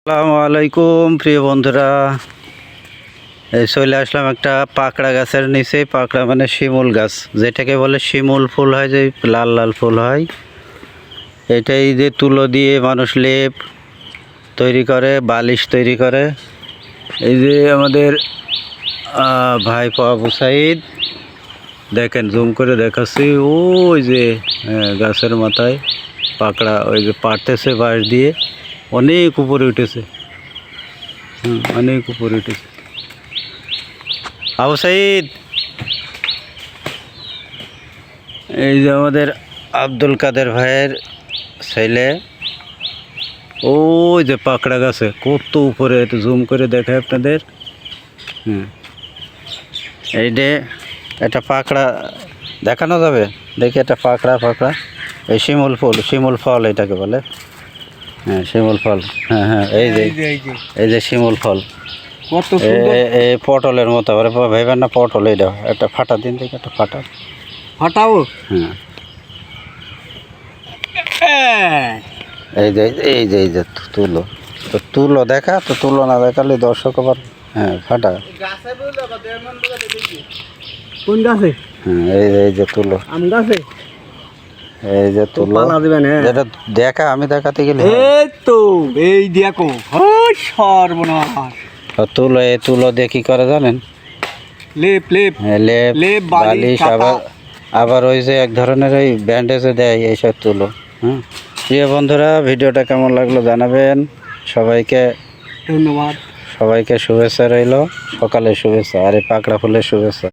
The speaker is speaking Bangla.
আসসালামু আলাইকুম প্রিয় বন্ধুরা, এই চলে আসলাম একটা পাকড়া গাছের নিচে। পাকড়া মানে শিমুল গাছ, যেটাকে বলে শিমুল ফুল হয়, যে লাল লাল ফুল হয়। এটাই যে তুলো দিয়ে মানুষ লেপ তৈরি করে, বালিশ তৈরি করে। এই যে আমাদের ভাইপো আবু সাইদ, দেখেন জুম করে দেখাচ্ছি, ওই যে গাছের মাথায় পাকড়া ওই যে পাড়তেছে বাঁশ দিয়ে, অনেক উপরে উঠেছে। অনেক উপরে উঠেছে। আবু সাইদ, এই যে আমাদের আব্দুল কাদের ভাইয়ের ছেলে, ওই যে পাকড়া গাছে কত উপরে, একটু জুম করে দেখায় আপনাদের। এই যে এটা পাকড়া দেখানো যাবে, দেখি এটা পাকড়া পাকড়া, এই শিমুল ফল এটাকে বলে। হ্যাঁ শিমুল ফল, হ্যাঁ হ্যাঁ, এই যে শিমুল ফল, এই পটলের মতো ভাইবেন না, পটল। এটা একটা ফাটা দিন, দেখি একটা ফাটাও। হ্যাঁ এই যে তুলো দেখা, তো তুলো না দেখালে দর্শক আবার ফাটা। কোন গাছে? এই যে তুলো, আম গাছে। এই যে তুলো দিবেন, যেটা দেখা, আমি দেখাতে গেলে এই তো এই দেখো, সর্বনাশ। তুলো, এই তুলো দিয়ে কি করে জানেন? লেপ লেপ লেপ বালিশ, আবার ওই যে এক ধরনের ওই ব্যান্ডেজে দেয় এইসব তুলো। প্রিয় বন্ধুরা, ভিডিওটা কেমন লাগলো জানাবেন। সবাইকে ধন্যবাদ, সবাইকে শুভেচ্ছা রইল, সকালের শুভেচ্ছা আর এই পাকড়া ফুলের শুভেচ্ছা।